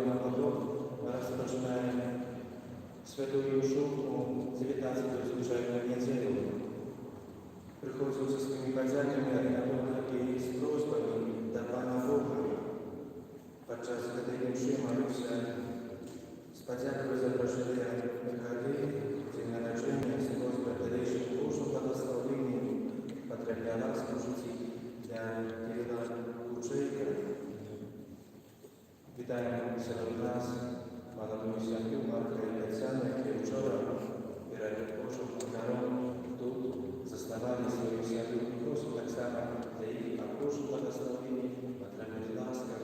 нагоду розпочинаємо Святую Шутку 19-ю звичайну неділю. Приходжу зі своїми бажаннями і з просьбами до Пана Бога. Подчас цієї мші молюся з подякою за прожитые годы, день народження, з просьбою перейшли Божу благословення, потребля нас служити для Кирила Кучейка. Вітаємо серед нас молодую сім'ю Марка і Тетяну, які вчора перед Божим даром тут заснували свою сім'ю. Прошу так само для їх Божу благословення, потребують ласка,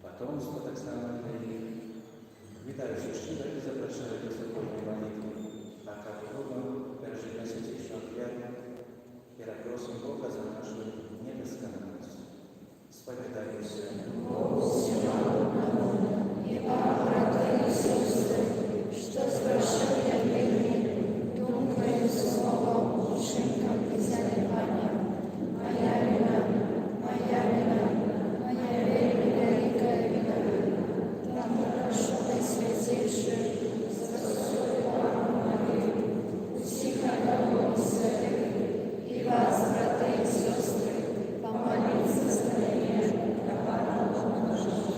потомство так само для їх. Вітаю щиро і запрошую до сьогодні молитви. А как Бога пережить на святейшем обряде и просим Бога за нашу недоскональность. Споведаемся. И вам, братья и сестры, что совершил я верный, думкою, словом, учинком и залипанием. Моя вина, моя великая вина. Тому прошу Пресвятейшую, спасуй вам молитву, всех народов святых, и вас, братья и сестры, помолиться за меня, для Пана Бога нашего.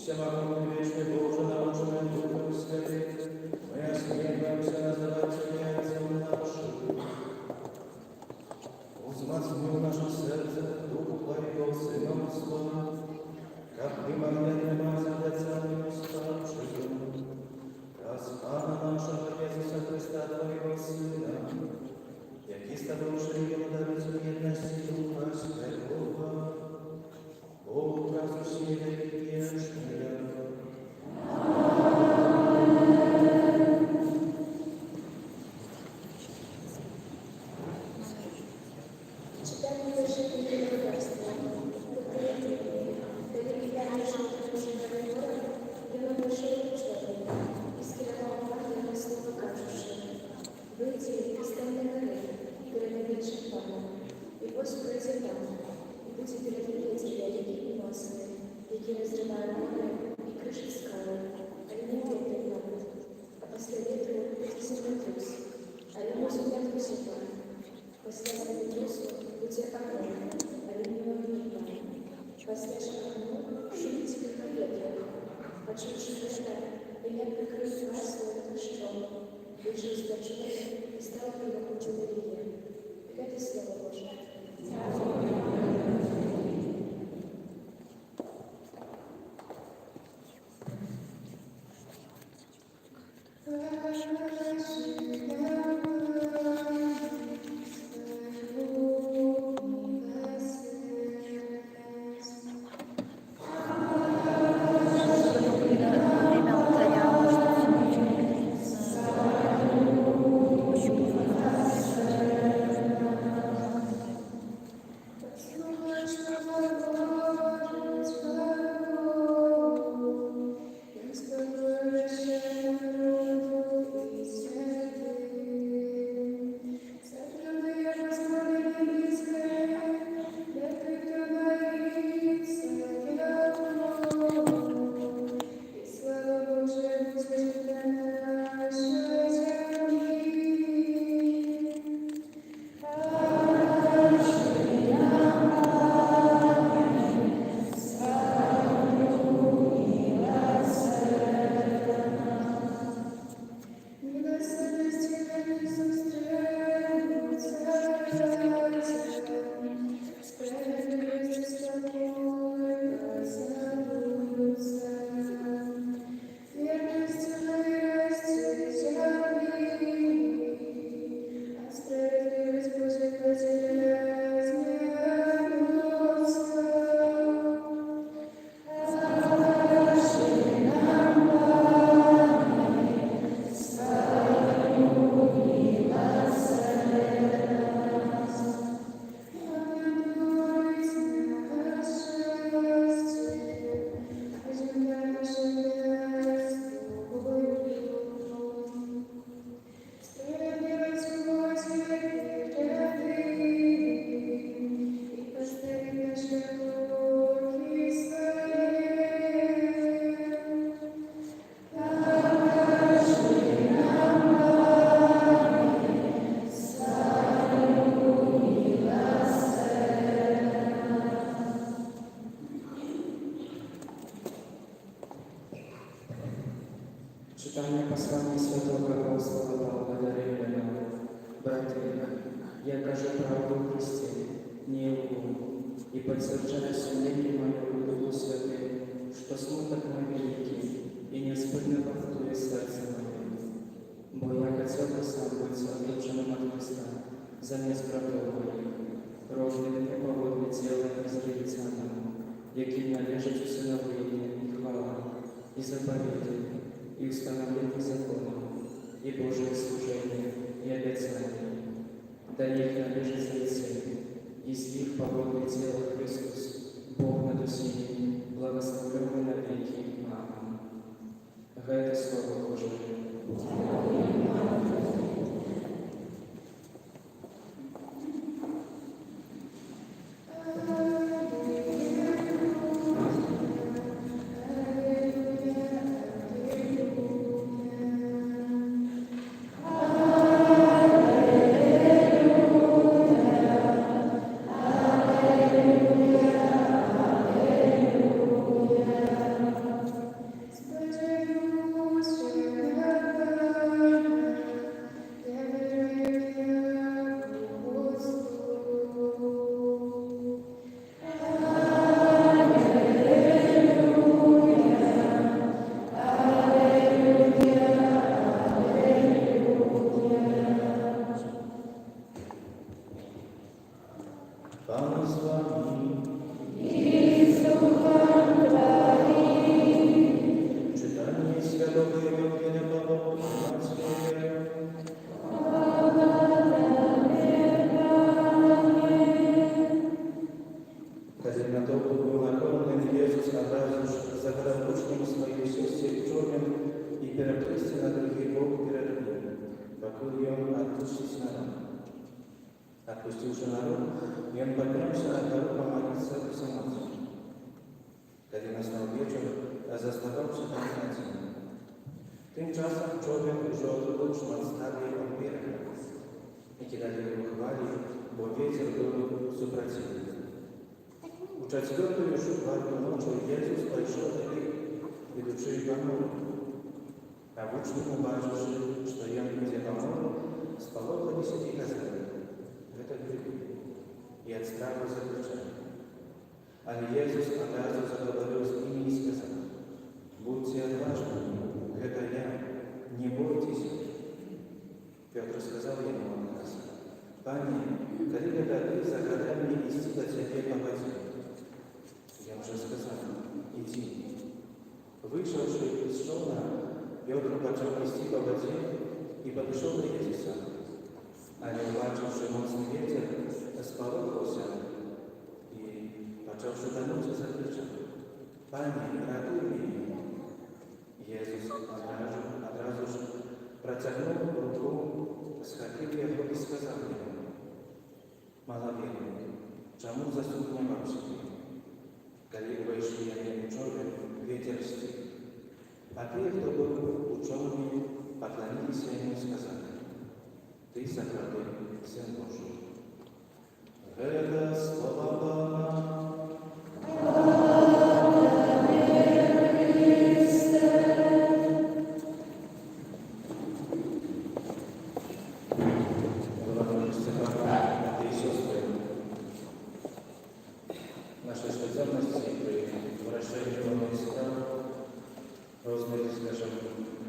Всемогутний вічний Боже, научений Духом Святим, моя смиряемся называть Тебя Отцем нашим. Возмознил наше сердце Дух Твоего сыновства, как примовленный мазать уставшим. Распана нашего Иисуса Христа, Твоего Сына, який ставший владавицу єдності Духа Святого, Бог раз усі веки вічні. Читание Божьей Благодарства. Великий нашего Божьего Говора, Его Божьего Учения, искреннего Павла Слова кажущего. Выйди из тайны горы, граничных панов, и пусть пройдет там, и будет преодолеть тебя реки и мосы, реки разрывают море и крыши скалы, а не ветры падают, а после ветра землетрус, а ему земля трусила. После землетрусу будет огонь, а ему небо. После шагну шумите как ветер, почувши дождя, и я прикрыл глаз своим дождем. Вышел из дождя и стал прилипнуть у реки. Это Слово Божие. Читание послания святого апостола Павла до Римлян. Братья, я кажу правду в Христе, не лгу, и подтверждаю сомнение мое в Духу Святым, что смуток мой великий, и неоспорно повторю сердце мое. Бо я хотел бы сам быть отлученным от Христа, замест братов моих, ровным и поводным телом израильтянам, яким належать усыновление и хвала, и заповеди, и установление законов, и Божие служение, и обетование. До них належит зайти, из них поводное тело Христос, Бог над усеми, благословенный на веки. Аминь. Это Слово Божие. zagadał uczniom swojej siostry wieczorem i переплисти на другий бок перед ним, покуда он отпустит народ. Отпустивши народ, и он поднялся от того помолиться к самому. Kiedy nastał wieczór, a zastawał się tam один. Tymczasem człowiek już odbył szmatstawie odbierania. I kiedy jego chwali, bo ветер был супротивный. Участковый już warto nocą Jezus пошел до них, идучи по морю. А учни, убачивши, что я где по морю, сполохались и казали: это грибы. И от страха закричали. А Иисус одразу заговорил с ними и сказал: будьте отважны, это я, не бойтесь. Петр сказал ему отказ: Пане, коли это ты загадал мне идти до тебя по воде. Я уже сказал: иди. Вышедший из шона, Петр почал идти по воде и подошел до Иисуса. А не убачивший мощный ветер, сполохался и почал шатануться, закричал: Пане, ратуй меня. Иисус одразу же протянул руку, схватил его и сказал ему: маловерный, чему засумневался ты? Коли вышли один человек, ветер стих. А те, кто был ученый, поклонились ему и сказали: ты сокровенный Сын Божий. Это слово Бога. Нашей специальности при вращении монастыря розмірі, скажімо,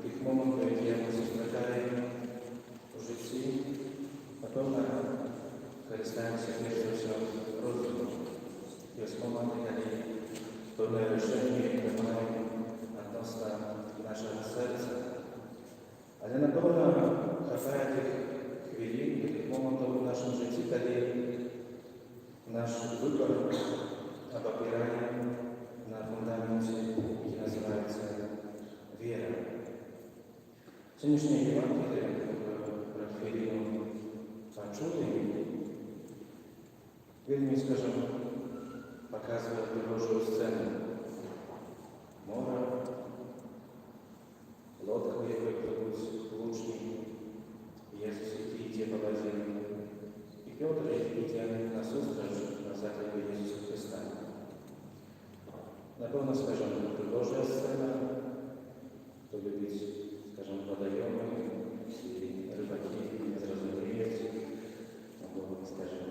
тих моментів, які ми зустрічаємо у житті, напевно, користаємося перш за все розумом. Є моменти, коли певне рішення приймаємо відносно нашого серця. Але, напевно, хапає тих хвилин, тих моментів у нашому житті, коли наш вибір опирає на фундаменті, який називається віра. Сьогоднішнє Євангеліє про хвилину почули, вельми, скажімо, показує пригожу сцену. Море, лодка, в якій пливуть лучні, Єсус, який йде по воді, і Петр, який йде назустріч на заклику Ісуса Христа. Напевно, скажімо, пригожа сцена, хто любить, скажімо, водойоми і рибаки, не зрозуміють, або, скажімо,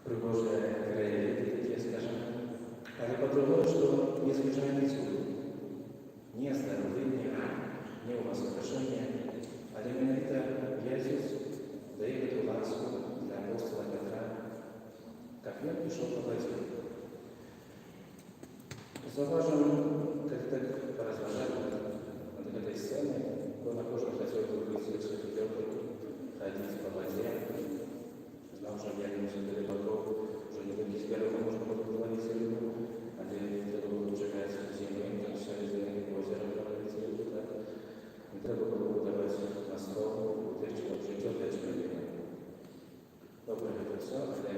пригожі краєвиди такі, скажімо. Але по-другому, що є звичайний ціль. Не оздоровление, не умасовершение, а именно это Иисус дает эту ласку для апостола Петра, как он пришел по воде. Заважен, как так поразважать над этой сценой, кто на кожу хотел бы быть Святой Петр, ходить по воде, знал, что я не все глубоко, уже не только с первого можно было говорить о любви, а для этого было ужигать землю, как все из озера проводить рыбу, так? Не треба было давать на стол, утечку от життя для человека. Добре, это все, але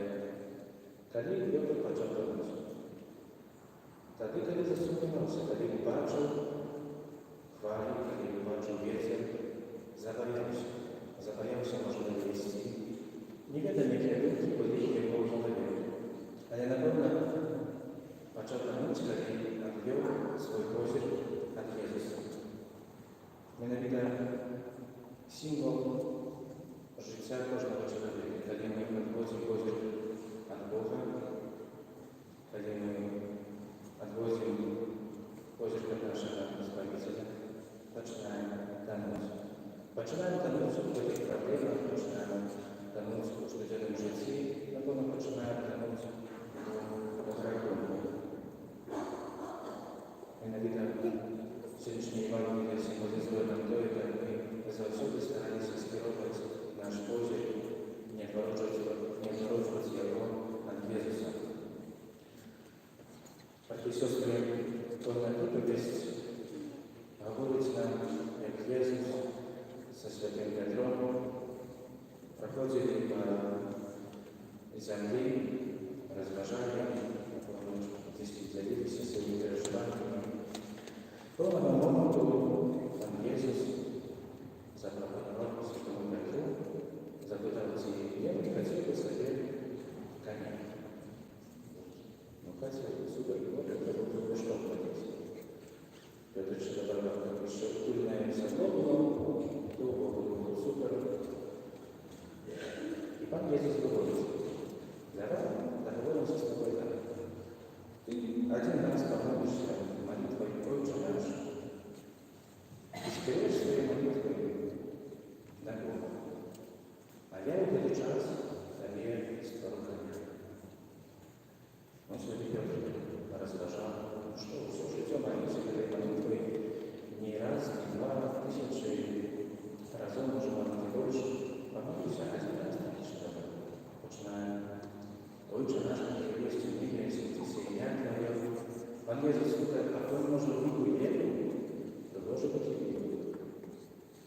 коли Петр почал говорить, тоді, коли засумнівався, коли побачив хвалю, коли побачив ветер, забоявся, можливо, вести. Невідомі кривинки були в його голові. Але, напевно, почав тонуть, коли відвів свій позір від Єсуса. Менавіта символ життя кожного чоловіка, коли ми відводимо позір від Бога, коли ми отводим позір від нашого Спасителя, починаємо тонуть. Починаємо тонуть в таких проблемах, починаємо тонуть в щоденному житті, напевно, починаємо тонуть в греху. Менавіта сьогоднішній Євангелій символізує нам те, як ми завжди стараємося скерувати наш позір, не відворачувати його від Ісуса. Брати і сестри, кожна проповідь говорить нам, як Ісус зі святим Петром проходили по землі, розважали, ділилися своїми переживаннями. Певного моменту там Ісус запропонував святому Петру, запитав, чи я не хотів би собі коня. Ну, хотел, супер, это было что платить. Петр еще добавлял, что кульное зерно было, то было супер. И Пан Иисус говорит, давай договоримся с тобой так. Ты один раз помолишься молитвой «Отче наш» и скроешь своей молитвой на Бога. А я в этот час тебе створю коня. Он святый Петр разважал, что все житье молился этой молитвой не раз, не два, тысячи разов, может, не больше. Помолился один раз, что начиная «Отче наш, который есть в мире, святится имя Твое». Пан Иисус сказал, а кто может быть веру, то должен быть и веру.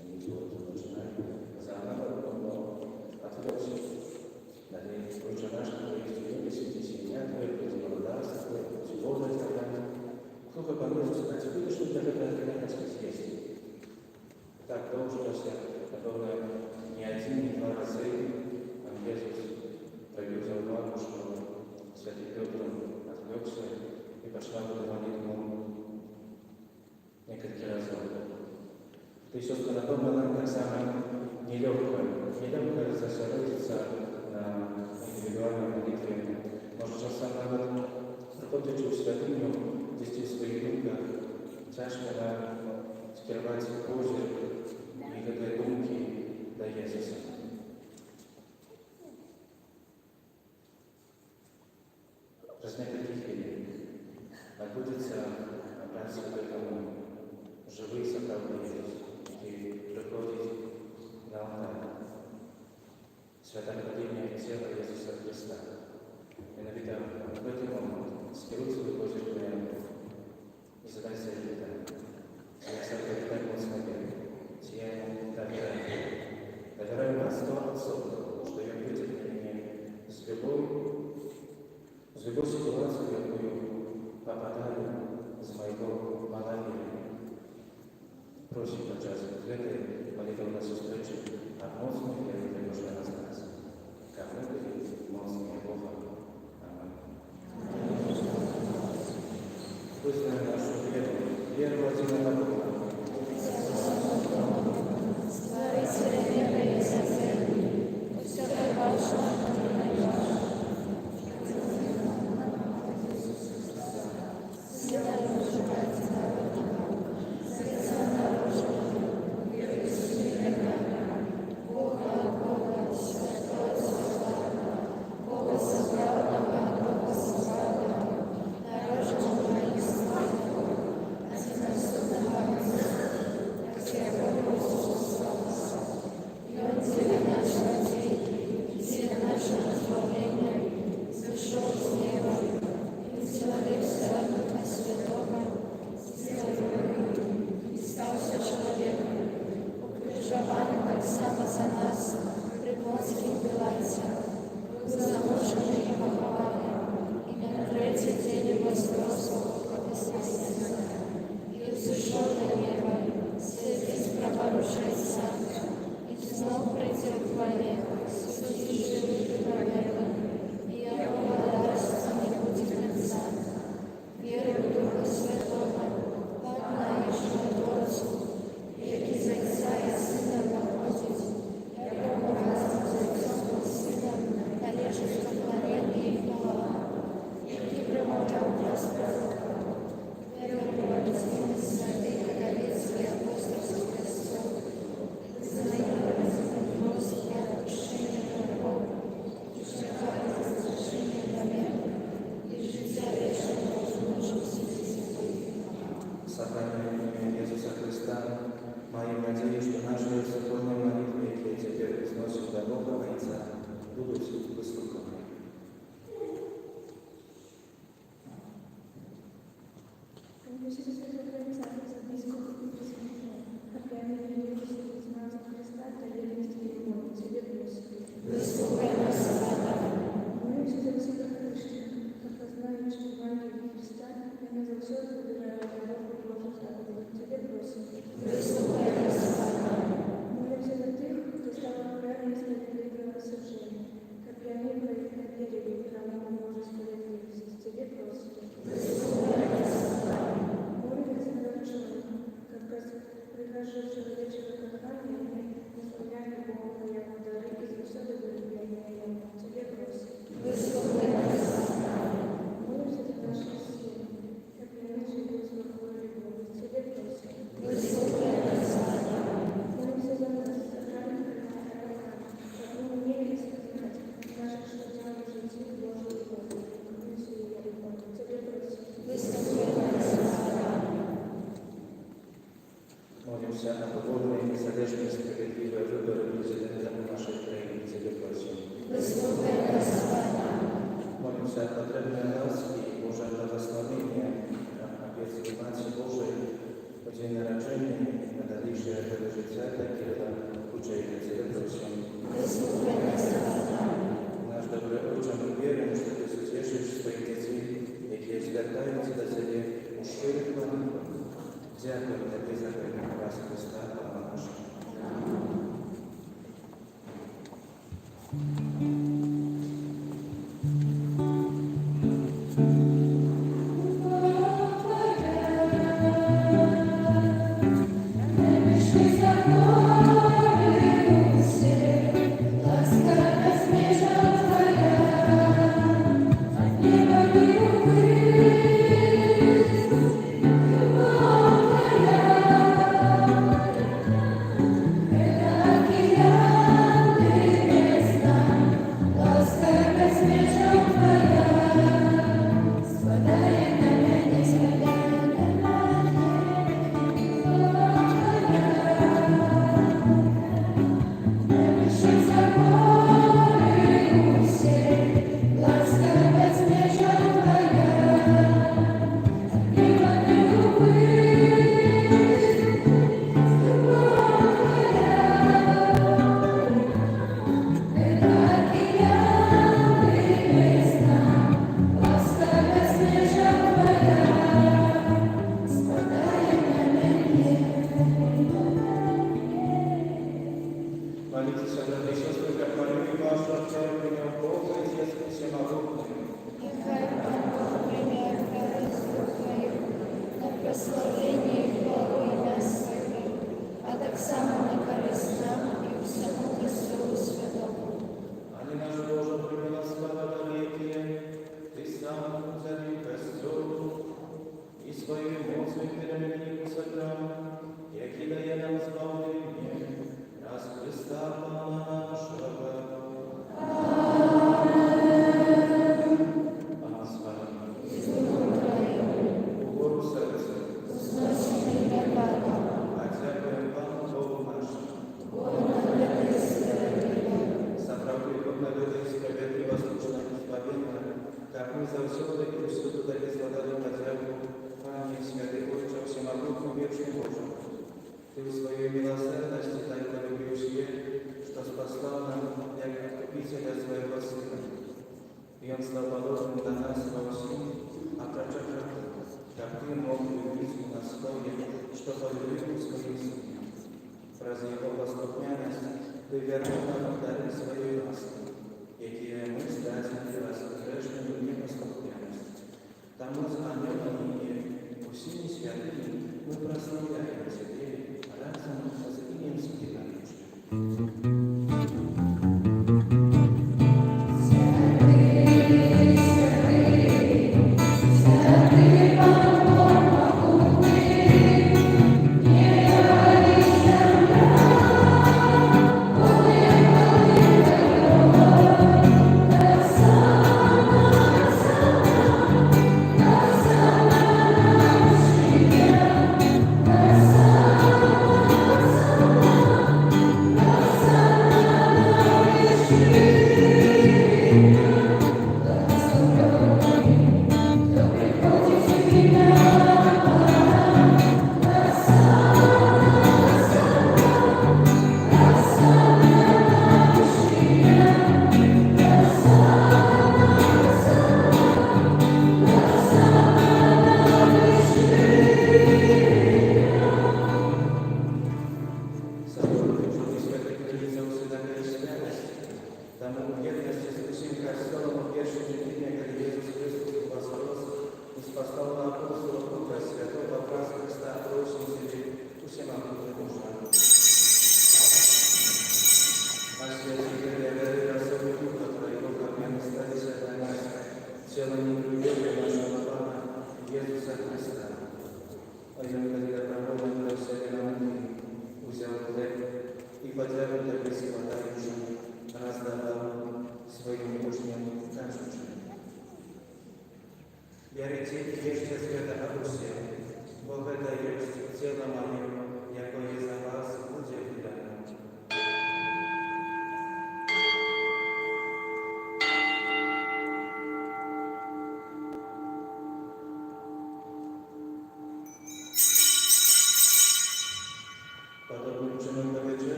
Они начинают заново, но отвлекся. Далее, «Отче наш, который есть в мире, святится имя Твое». Вода тогда. Кто-то погрузится на тебе, что для этого конечно съесть. Так должность, которая не один, не два раза Пан Иисус провел за увагу, что святый Петр отвлекся и пошла выдавать ему несколько разов. То есть, что напомнило нам так само нелегкое сосредоточиться на индивидуальной молитве. Может, часом надо проходячи в святыню, вести свои думки, тяжко скрывать позже и этой думки до Иисуса. Раз некоторых людей отбудется обратиться к этому живые сокровища Иисус, и приходит на алтарь. Святокровение тела Иисуса Христа. И навидав в этот момент скируй свой позже прямо и задай себе питание. Я сам так Господи, я ему доверяю. Доверяю на 100%, что я видел для меня с любой ситуацией, в какую попадаю из моего маловерия. Просим подчас в этой молитвенной встрече о мощной вере для каждого из нас. Как мы говорим, мощная Бога. Пусть на нашу веру в один Бога. Створителя неба и земли, все ваше. Mówi się ze świętego Krajcami, za biskupów i presbyterów, kapłani i ludzie znalazł Chrysta, tak jedynstwie i Bogu, Ciebie prosi. Wysłuchaj nas, Pana. Mówi się za wszystkich chrześcijan, którzy znają szczególnie Chrysta, i na zawsze wybierają Bogu Boże Zbawienie, Ciebie prosi. Wysłuchaj nas, Pana. Mówi się za tych, którzy stało królami sprawiedliwego osądzenia, kapłani i wierzyli w chramie Boże Sprawiedliwości, Ciebie prosi. Wysłuchaj nas, Pana. Mówi się za człowieka, прикажи человеческое кохание, наставляя Бога, Его дары и засады вылюбления Ему, Тебе просим. Вислухай нас, Pana. Молимся за наши силы, как меньше Бог свободу любовь, Тебе просим. Вислухай нас, Pana. Молимся за нас, за правильных как мы умели сказать, в наших шагах жизни Божию любовь, Комиссию и любовь, Тебе просим. Вислухай нас, Pana. Modlę się na powolne i niezależne, sprawiedliwe wybory prezydenta naszej krainy, Ciebie prosimy. Wysłuchaj nas, Pana. Modlę się o potrzebne łaski i Boże błogosławienie na pierwszej Matce Bożej, o dzień narodzenia i nadaliście tego życia, takie dla uczenia Ciebie prosimy. Wysłuchaj nas, Pana. Nasz dobry Ojcze, my wierzymy, że Ty cieszysz swoich dzieci, jakie zwracają się do Ciebie u szczerych modlitwach. Dziękuję Tobie za pewną raz Chrysta, Pana naszego. Wysłuchaj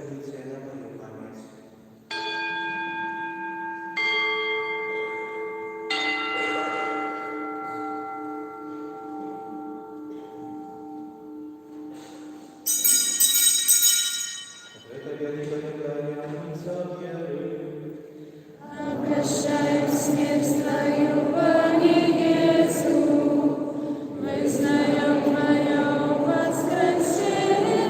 tradycja na moją pamięć. Obwieszczaj śmierć Twoją, Panie Jezu, wyznajomego wskrzesienie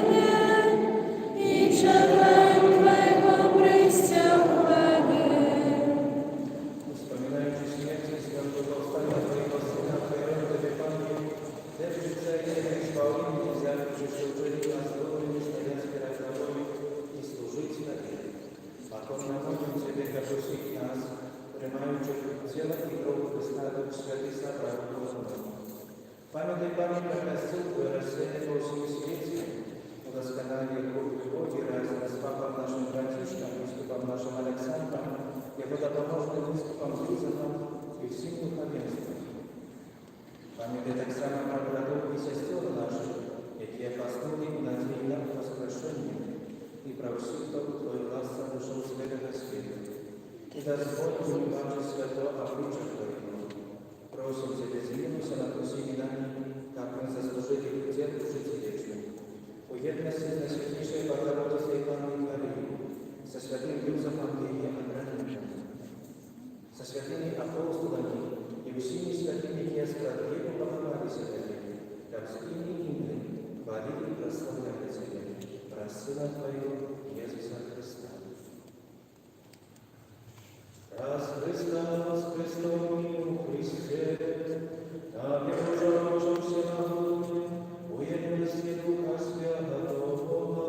i czekają Twojego przyjścia chwały. Wspominając śmierci zmartwychwstania Twojego Syna, kieruję Tobie, Panie, też życzę Ciebie chwały i za którzy uczyli nas dobrymi staniami sprawami i służyć na wiele. A pomnę Ciebie dla wszystkich nas, które mają ciele i drogu wystawić święty sakrament Bożego. Pamiętaj, Panie, prokazów, wyrażenie po всем świecie, udoskonalnie Bóg wywodzi razem z papą naszym Franciszkiem, biskupem naszym Aleksandrem, jako dopomożnym biskupem Józefem i wszystkim duchowieństwem. Pamiętaj tak samo про bratów i siostry naszych, jakie pasnuli i nadziei na wskrzeszenie i про всіх, хто у Твоїй ласці дошов святого світу. И Господь, унимавший свято обличие Твоего, просим Тебя, змилуйся над всеми нами, как мы заслужили Тебе жить вечно. Уедности с Наисвятейшей Богородицей Панной Марией, со святым Юзефом и Андроником, со святыми апостолами и всеми святыми, которые справедливо поклонялись Тебе, как с ими и мы хвалили и прославляли Тебя, про Сына Твоего, Иисуса Христа. Раз Христос, Христовым Христе, на первом всемогутнем, уединстве Духа Святого,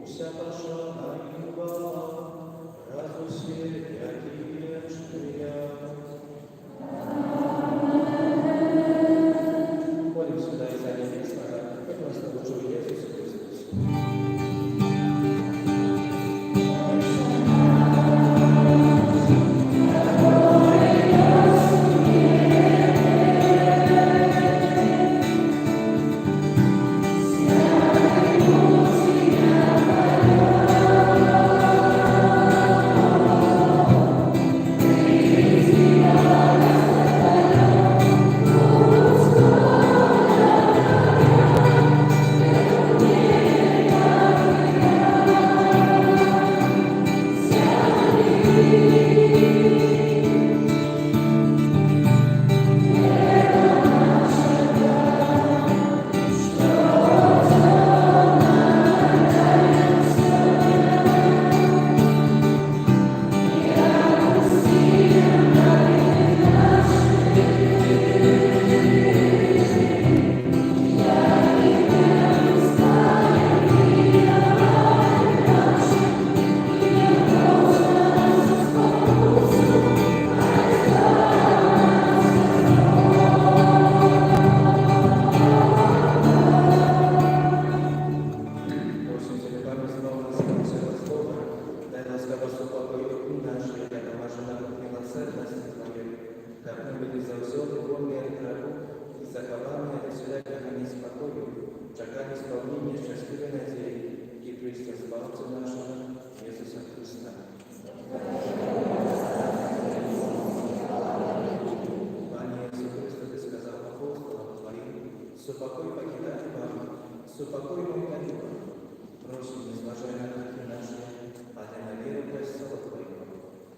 уся пошла и хвала, разу все якие вечные. Ходим сюда и за небесного, как нас научил Иисус Христос. Czekamy spełnienie szczęśliwej nadziei i przyjścia Zbawcy naszego, Jezusa Chrysta. Panie Jezu Chryste, Ty сказал апостолам Твоим, «Супокой покидать вам, супокой мой даю вам». Просим, не зважая на грехи наши, а ты на веру престола Твоего.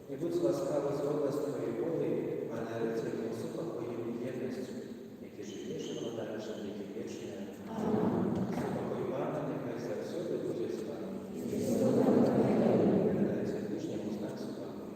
Не будь ласкава з область Твоей воли, а на рыцарь супокою и верностью, яки живешь и владаешь от веки вечные. Супокой Пана, нехай завсёды будет с вами. Передайте ближнему знак супокою.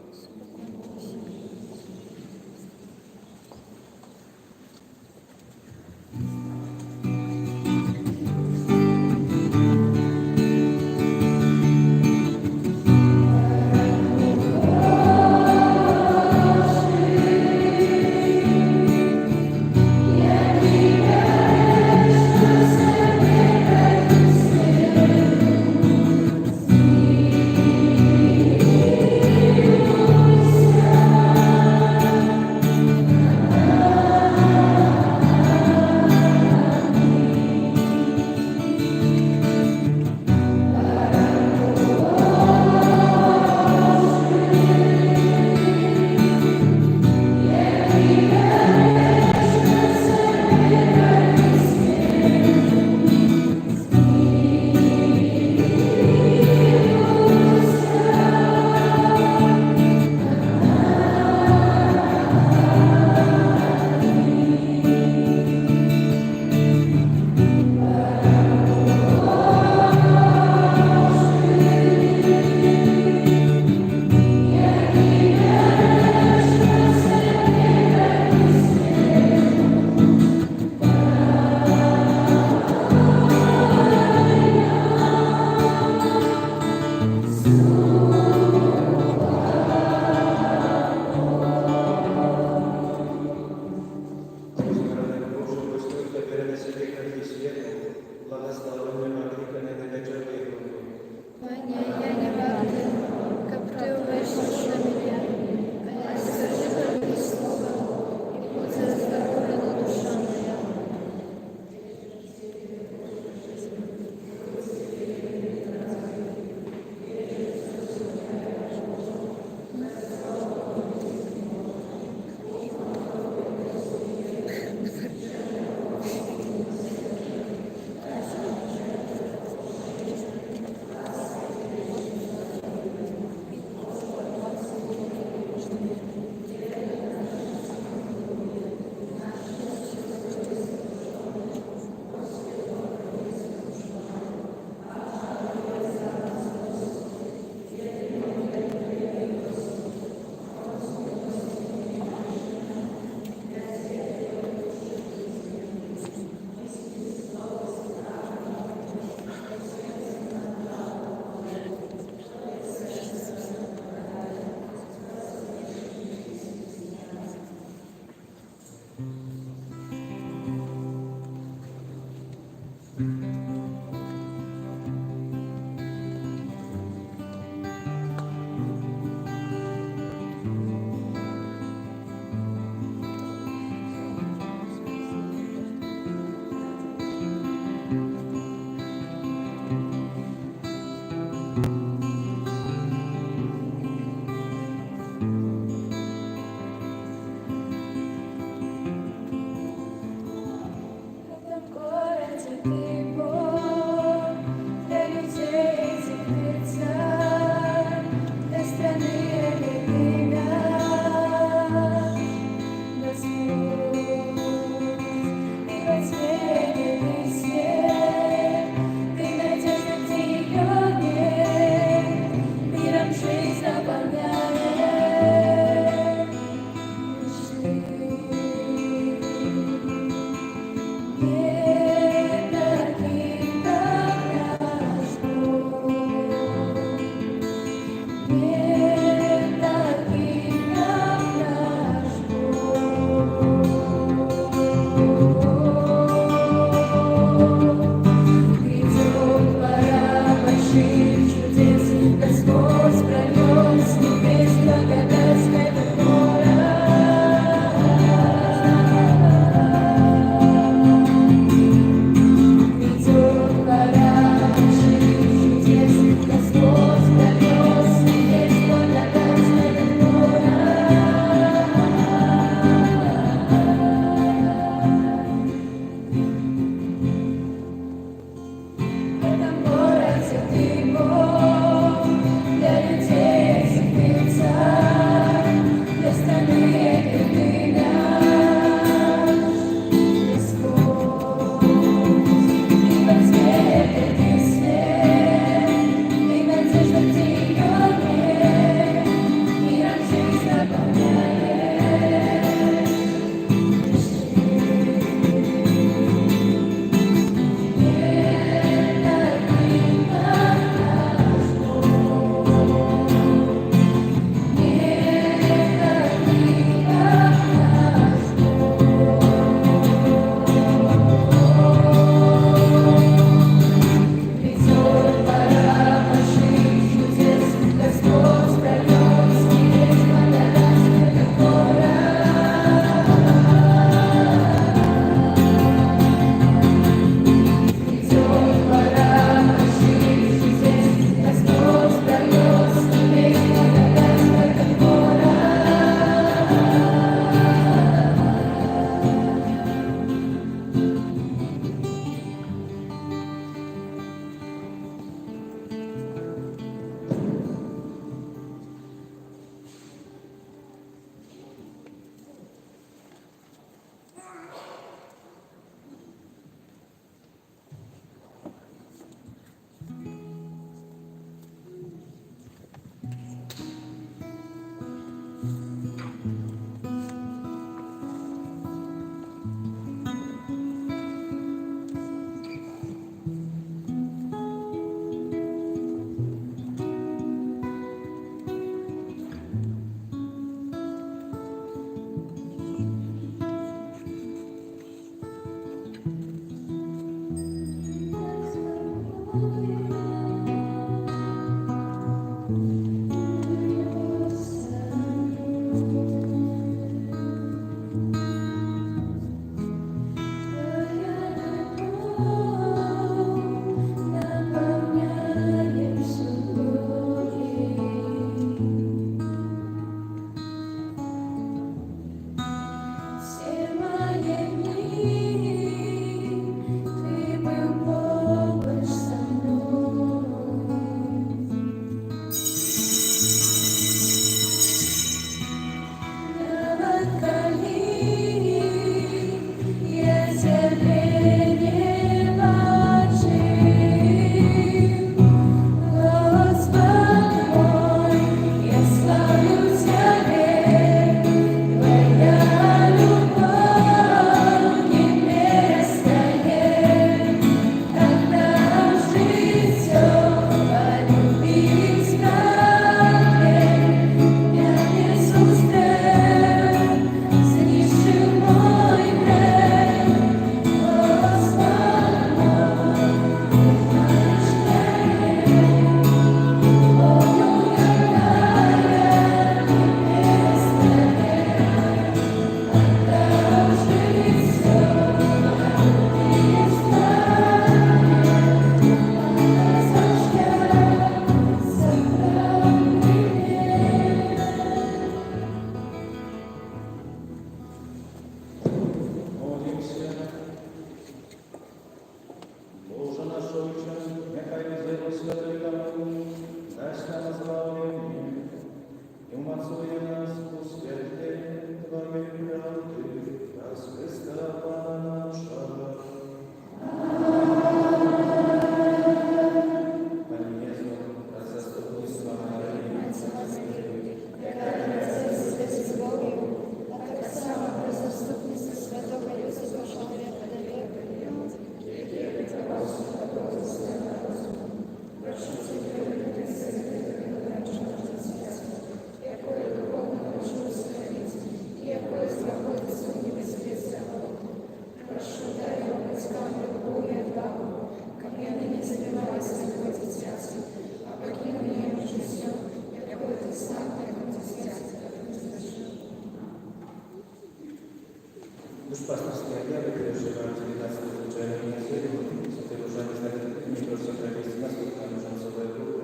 Duszpasterskie objawy, które przeżywają 19 zwyczajnych języków, są tego żadnych znakomitych prostokrajowskich spotkania bieżącego grupy.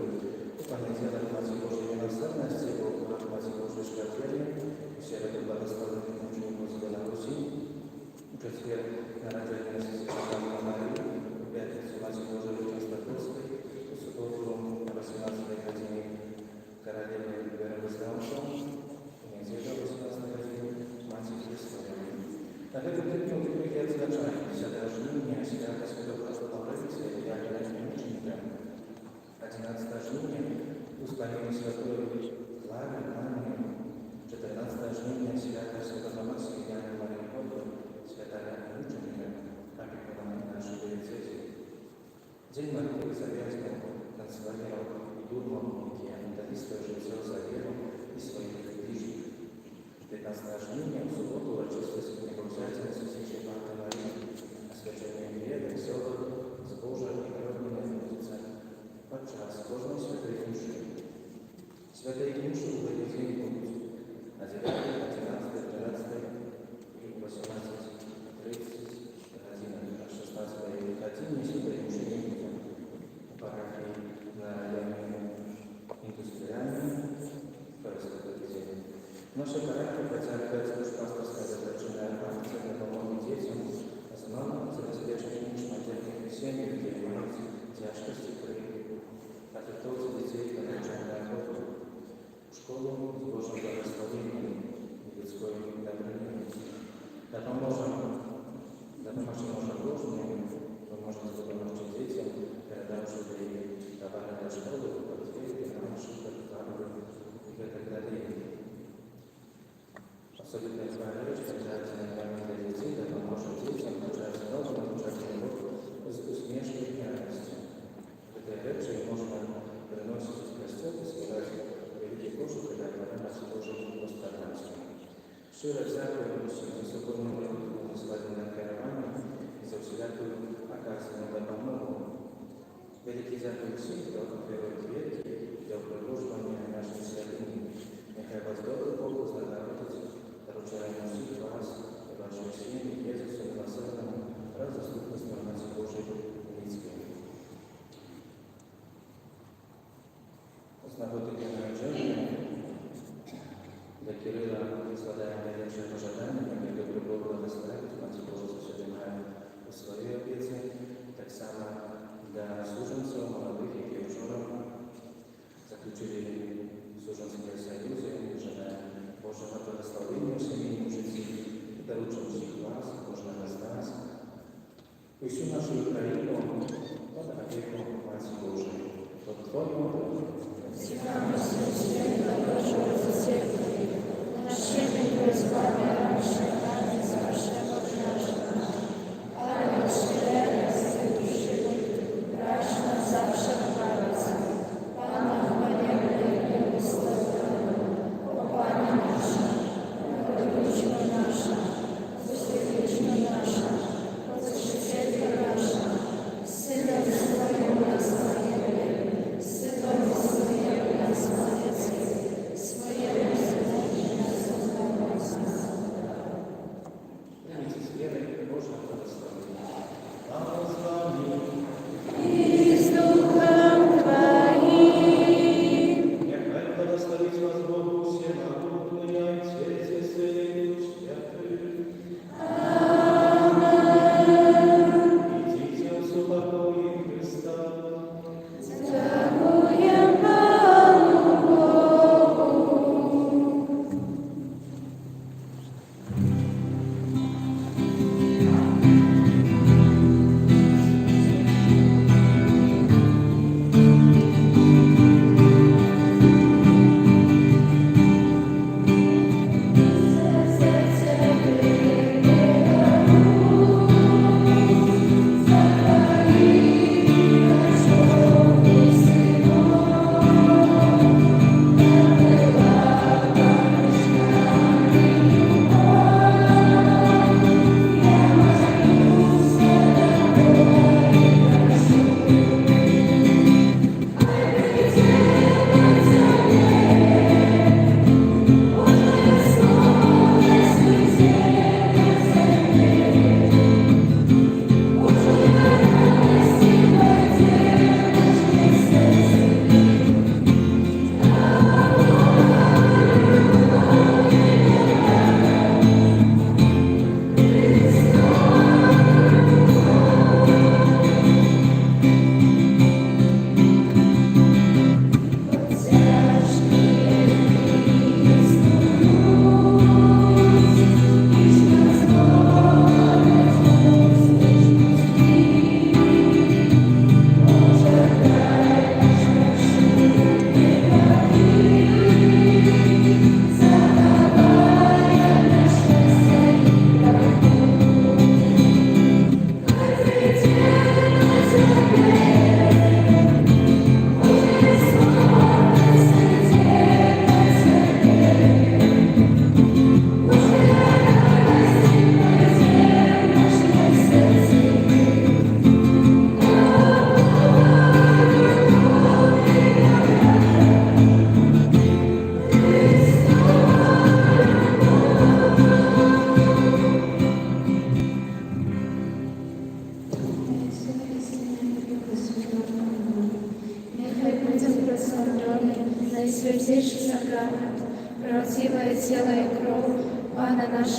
Panie Zjada Informacji Bożej Miłosierności, bo Informacji Bożej Światłej, Sierego Błogosławionych Uczniów z Białorusi, uczestniczy na Radzie Świętej Marii, obiad Informacji Bożej Częstochowskiej, w sobotę na 18 godzinie Karoliny Jarosławską, w niedzielę o 18 godzinie Maciej Chrystowej. Na tego typu odkrycia odznaczają zadarzenia świata swego Aureliusa i jak ucznikiem. 11 żniwnia ustalenie światowej Klary Anny, 14 żniwnia świata świętego Maksymiliana Mariupola, świętego ucznika, opiekuna naszej diecezji. Dzień Matki zawiaźnia kancelaria i dumą kiantalistę życia zawierą i swoich bliźnich. 15 żniwnia w sobotę uroczyste wspólnego wzajemne Jezusie Matki Marii, a świadczenie wiele sobot, zboża i narodnej muzyce podczas Bożnej Świętej Mszy. Świętej Mszy będzie dzień Bóg na 9, 11, 14 i 18:30 godzinach, na 16 godzinie Świętej Mszy nie będzie w parafii na rejonie industrialnym w Polsce. Nasze parafie Patriarchat Duszpasterska zaczyna akcję na pomocy dzieciom, a znowu zabezpieczyć maternych jesieni, gdzie mając ciężkości, które afektują dzieci na chodu. Szkołą z Bożym Błogosławieniem i ludzką dobrem. Допоможе może różnie, pomoże zdolności dzieciom, передавши товары для школы, портфели, маршруты, товары и так далее. Особенно важно, что для детей допоможе детям подчас нового навчального року з усмішкою і радістю. Такі речі можна приносити в костюм і співати великі пошуки для нас Божого постарання. Щиро дякую всім високому народу на керування і за всіляку оказану допомогу. Великий дякую всім, хто відкриває двері для продовжування нашої святині. Нехай вас добре Бог знагородить, доручаємо всіх вас і вашої сім'ї Єсусу Милосердному, раз заступництва інформації Божої людської. З нагоди дня народження для Кирила складаємо найбільше пожадання, яке добре Бог благословить, Матір Божа зачиняє у своїй опіці, так само для служенців, молодих, які вчора заключили служенські союзи, желаємо Божого благословення у сімейному житті і доручимо всіх вас, кожного з нас, і всю нашу Україну під опіком Матері Божої. Под Твоєю волею.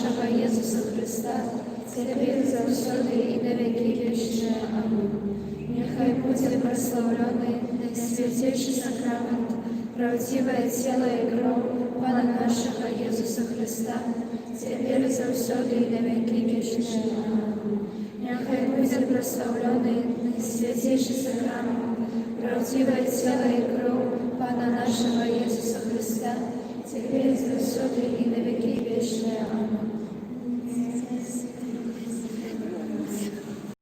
нашего Иисуса Христа, теперь завсёды и на веки вечные. Аминь. Нехай будет прославленный наисвятейший сакрамент, правдивое тело и кровь Пана нашего Иисуса Христа, теперь завсёды и на веки вечные. Аминь. Нехай будет прославленный наисвятейший сакрамент, правдивое тело и кровь Пана нашего Иисуса Христа, теперь завсёды и на веки вечные. Аминь.